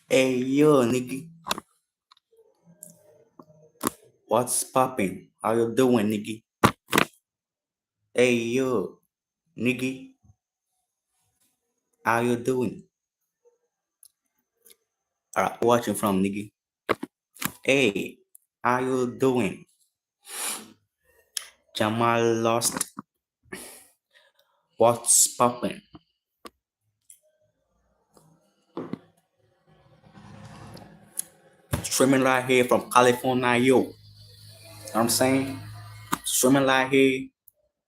Hey yo, nigga, what's poppin'? How you doing, nigga? Hey yo, nigga, how you doing? Alright, watching from nigga. Hey, how you doing? Jamal lost. What's poppin'? Streaming right here from California, yo. Know what I'm saying? Streaming right here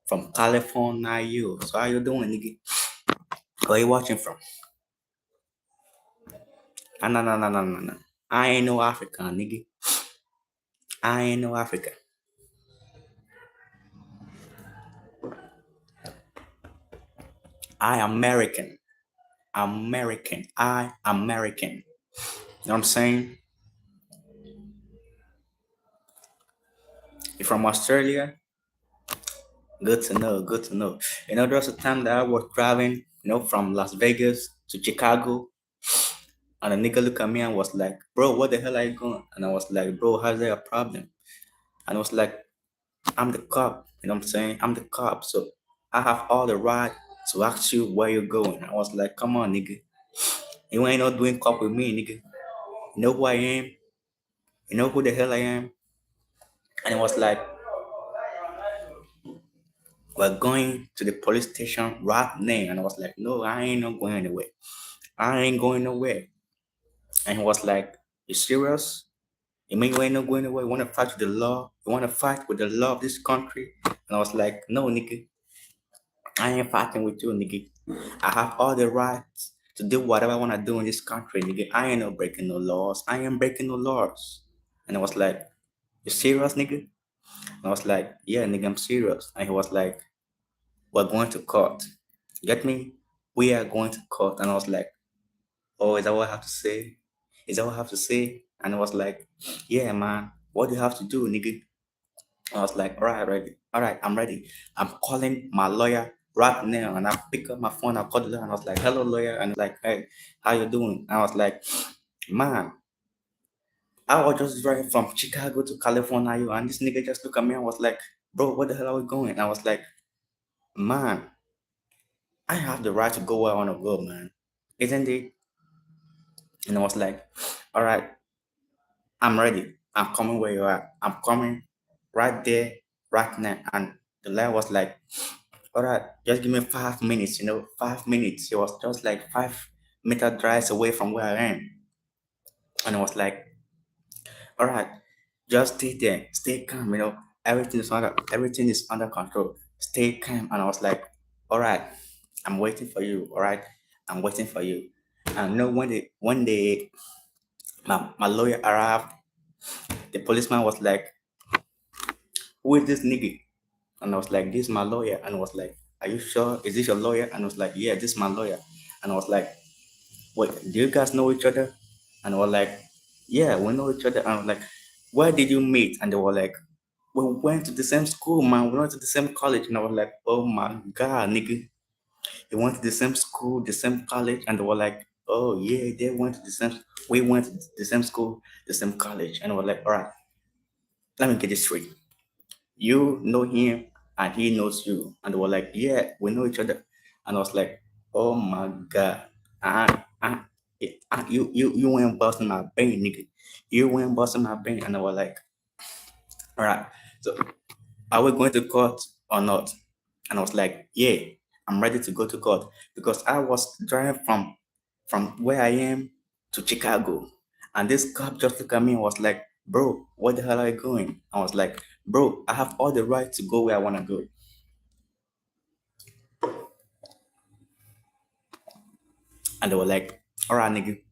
from California, yo. So how you doing, nigga? Where you watching from? Ah, no, no, no, no, no, no. I ain't no African, nigga. I ain't no African. I American. American. I American. You know what I'm saying? You from Australia? Good to know. Good to know. There was a time that I was driving, from Las Vegas to Chicago, and a nigga looked at me and was like, "Bro, what the hell are you going?" And I was like, "Bro, how's there a problem?" And I was like, "I'm the cop." You know what I'm saying? I'm the cop, so I have all the right to ask you where you're going. I was like, "Come on, nigga. You ain't not doing cop with me, nigga. You know who I am? You know who the hell I am?" And it was like, "We're going to the police station right now." And I was like, "No, I ain't not going anywhere. I ain't going nowhere." And he was like, "You serious? You mean you ain't not going nowhere? You want to fight with the law? You want to fight with the law of this country?" And I was like, "No, nigga. I ain't fighting with you, nigga. I have all the rights to do whatever I want to do in this country, nigga. I ain't not breaking no laws. I ain't breaking no laws." And I was like, "You serious, nigga?" And I was like, "Yeah, nigga, I'm serious." And he was like, "We're going to court. Get me? We are going to court." And I was like, "Oh, is that what I have to say? Is that what I have to say?" And I was like, "Yeah, man. What do you have to do, nigga?" I was like, "All right, ready. All right, I'm ready. I'm calling my lawyer right now." And I pick up my phone, I called the lawyer, and I was like, "Hello, lawyer." And like, "Hey, how you doing?" And I was like, "Man, I was just driving from Chicago to California, and this nigga just looked at me and was like, 'Bro, where the hell are we going?' And I was like, 'Man, I have the right to go where I want to go, man. Isn't it?' And I was like, 'All right, I'm ready. I'm coming where you are. I'm coming right there, right now.' And the lawyer was like, 'All right, just give me 5 minutes, 5 minutes.' He was just like 5 meter drives away from where I am. And I was like, 'All right, just stay there, stay calm, everything is under control. Stay calm.' And I was like, 'All right, I'm waiting for you. All right, I'm waiting for you.' And my lawyer arrived, the policeman was like, 'Who is this nigga?' And I was like, 'This is my lawyer.' And I was like, 'Are you sure? Is this your lawyer?' And I was like, 'Yeah, this is my lawyer.' And I was like, 'Wait, do you guys know each other?' And I was like, 'Yeah, we know each other.' And I was like, 'Where did you meet?' And they were like, 'We went to the same school, man. We went to the same college.' And I was like, 'Oh my God, nigga. You went to the same school, the same college.' And they were like, 'Oh yeah, we went to the same school, the same college.' And I was like, 'All right, let me get this straight. You know him and he knows you.' And they were like, 'Yeah, we know each other.' And I was like, 'Oh my God. You went busting my brain, nigga. You went busting my brain.' And I was like, 'All right, so are we going to court or not?' And I was like, 'Yeah, I'm ready to go to court.' Because I was driving from where I am to Chicago. And this cop just looked at me and was like, 'Bro, where the hell are you going?' I was like, 'Bro, I have all the right to go where I want to go.' And they were like, 'All right, nigga,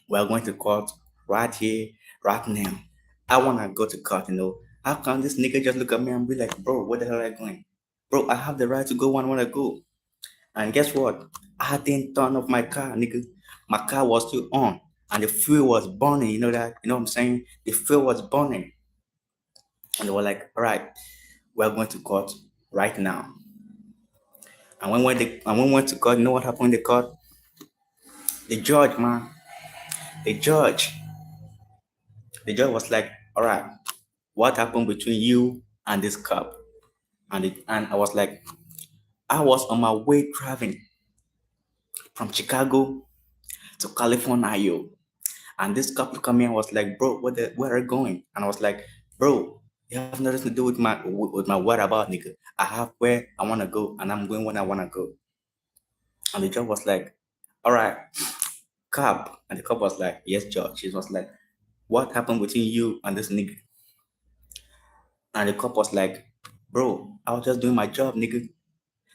we're going to court right here, right now. I want to go to court. How can this nigga just look at me and be like, 'Bro, where the hell are you going?' Bro, I have the right to go where I want to go.' And guess what? I didn't turn off my car, nigga. My car was still on. And the fuel was burning, you know that? You know what I'm saying? The fuel was burning. And they were like, 'All right, we're going to court right now.' And when we went to court, you know what happened in the court? The judge, man. The judge, the judge was like, all right, what happened between you and this cop? And I was like, I was on my way driving from Chicago to California, yo. And this couple come in was like, bro, where are you going? And I was like, bro, you have nothing to do with my whereabout, nigga. I have where I wanna go, and I'm going when I wanna go. And the judge was like, all right, cop. And the cop was like, yes, judge. She was like, what happened between you and this nigga? And the cop was like, bro, I was just doing my job, nigga.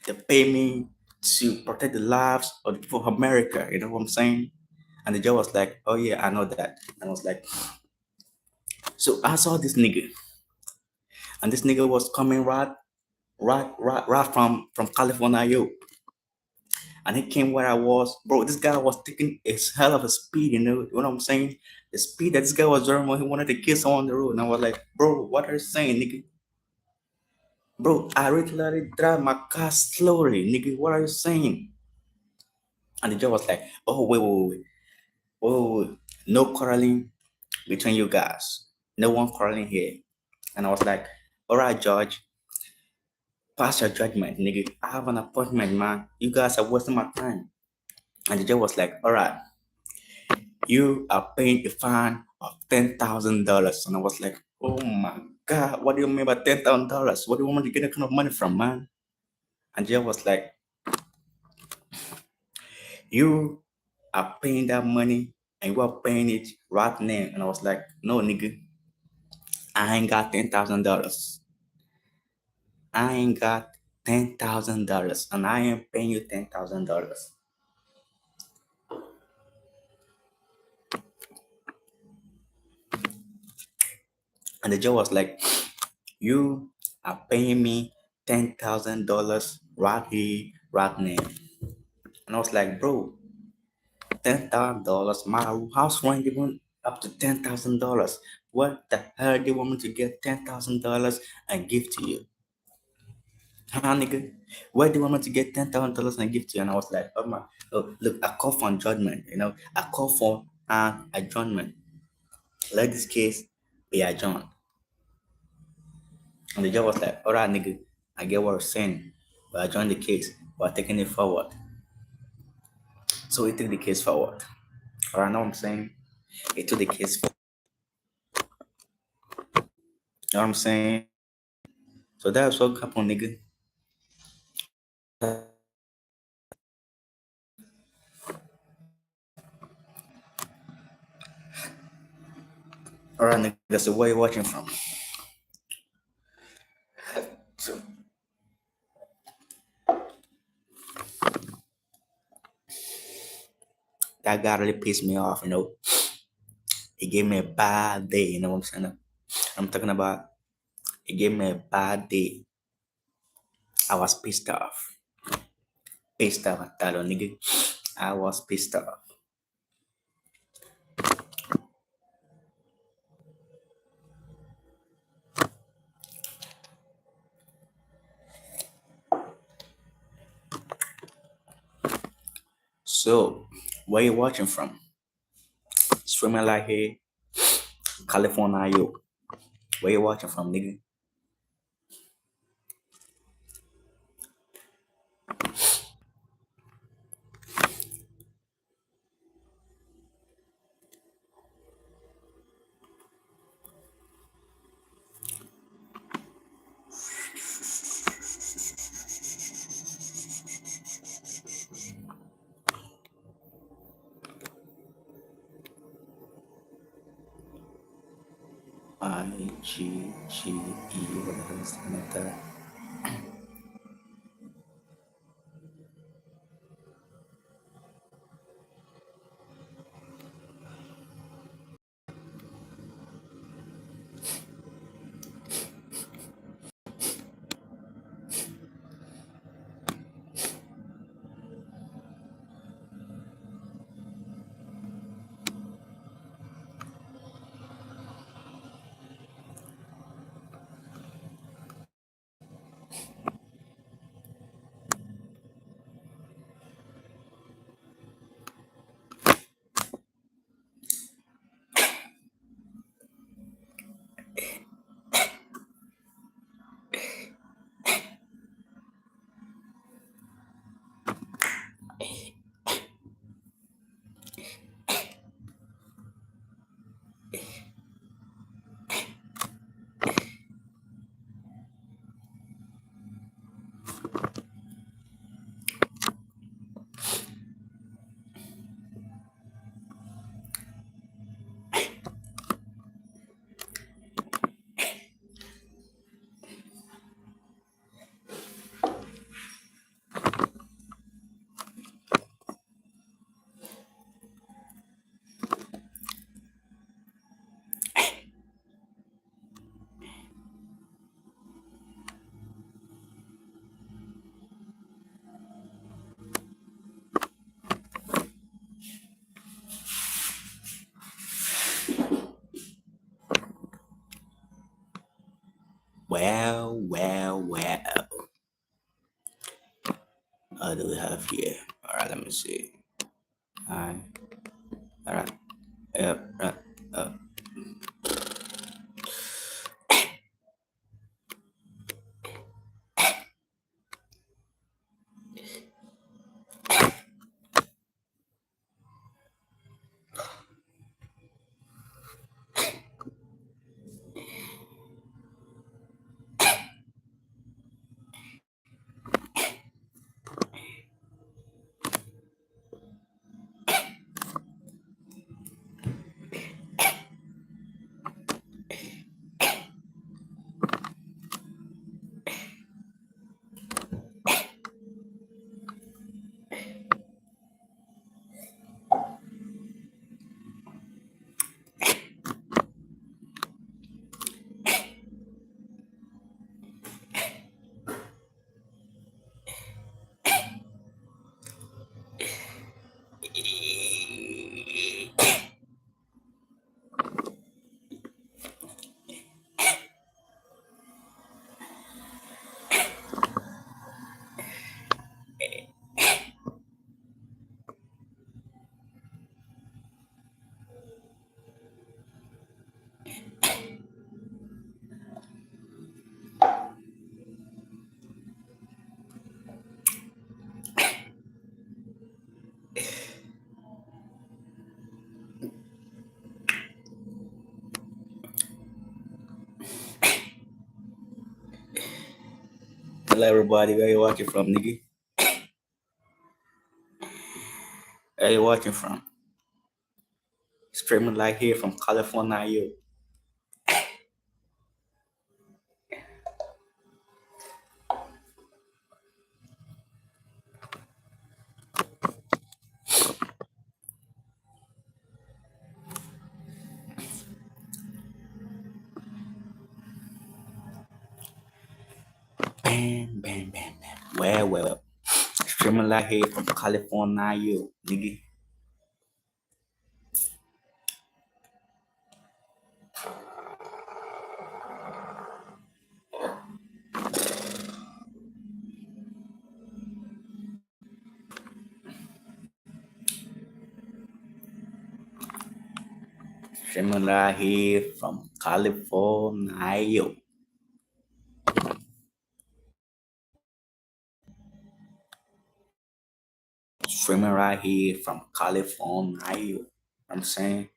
They pay me to protect the lives of the people of America. You know what I'm saying? And the judge was like, oh yeah, I know that. And I was like, so I saw this nigga, and this nigga was coming right from California, yo. And he came where I was, bro. This guy was taking a hell of a speed, you know what I'm saying? The speed that this guy was driving when he wanted to kill someone on the road. And I was like, bro, what are you saying, nigga? Bro, I regularly drive my car slowly, nigga. What are you saying? And the judge was like, oh, wait. No quarreling between you guys. No one quarreling here. And I was like, all right, Judge, pass your judgment, nigga. I have an appointment, man. You guys are wasting my time. And the judge was like, all right, you are paying a fine of $10,000. And I was like, oh my God, what do you mean by $10,000? What do you want me to get that kind of money from, man? And the judge was like, you are paying that money and you are paying it right now. And I was like, no, nigga, I ain't got $10,000. I ain't got $10,000 and I ain't paying you $10,000. And the judge was like, you are paying me $10,000 right here, right now. And I was like, bro, $10,000, my house rent even up to $10,000. What the hell do you want me to get $10,000 and give to you? Huh, nigga? Where do you want me to get $10,000 and give to you? And I was like, oh my, oh, look, I call for adjournment, I call for an adjournment. Let this case be adjourned. And the judge was like, all right, nigga, I get what you're saying. But I joined the case. We're taking it forward. So he took the case forward. All right, know what I'm saying? He took the case forward. You know what I'm saying? So that's what happened, nigga. All right, nigga. So where you watching from? So that guy really pissed me off. He gave me a bad day. You know what I'm saying? I'm talking about he gave me a bad day. I was pissed off. Pissed off at that, nigga. I was pissed off. So where you watching from? Streaming like here, California, yo. Where you watching from, nigga? IGGE, what the hell is that? Well. What do we have here? All right, let me see. All right, all right. Uh, uh, Hello, everybody. Where you watching from, nigga? Where you watching from? Streaming live here from California, you. Bam. Well. Streaming live here from California, you, nigga. Streaming live here from California, you. Streaming right here from California, you. I'm saying.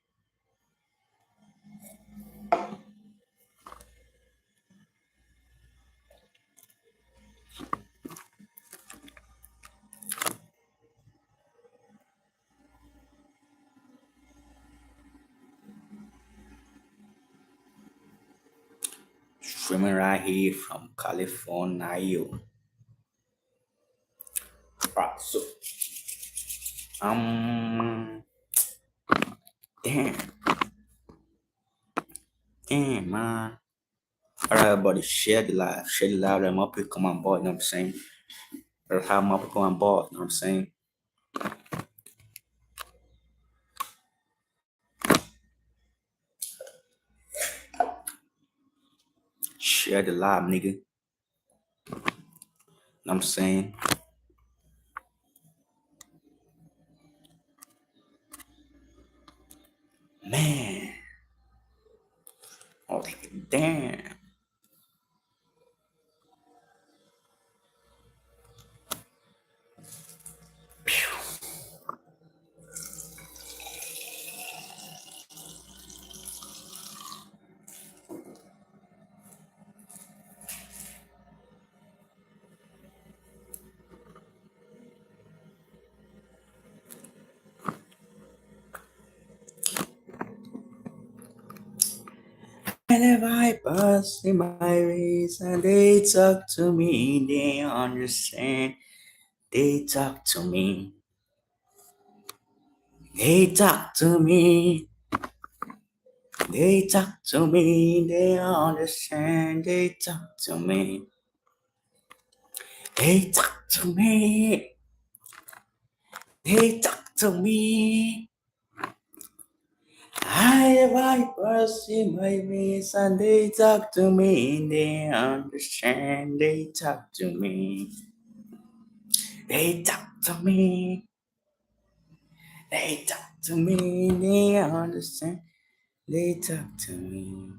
Streaming right here from California, you. Right, so, um, damn, man. All right, everybody, share the live, let more people come on board, you know what I'm saying? Let's have more people on board, you know what I'm saying? Share the live, nigga, you know what I'm saying? Man, oh, damn. Whenever I pass in my ways and they talk to me, they understand. They talk to me. They talk to me. They talk to me. They understand. They talk to me. They talk to me. They talk to me. I white person my ways and they talk to me, they understand, they talk to me, they talk to me, they talk to me, they understand, they talk to me.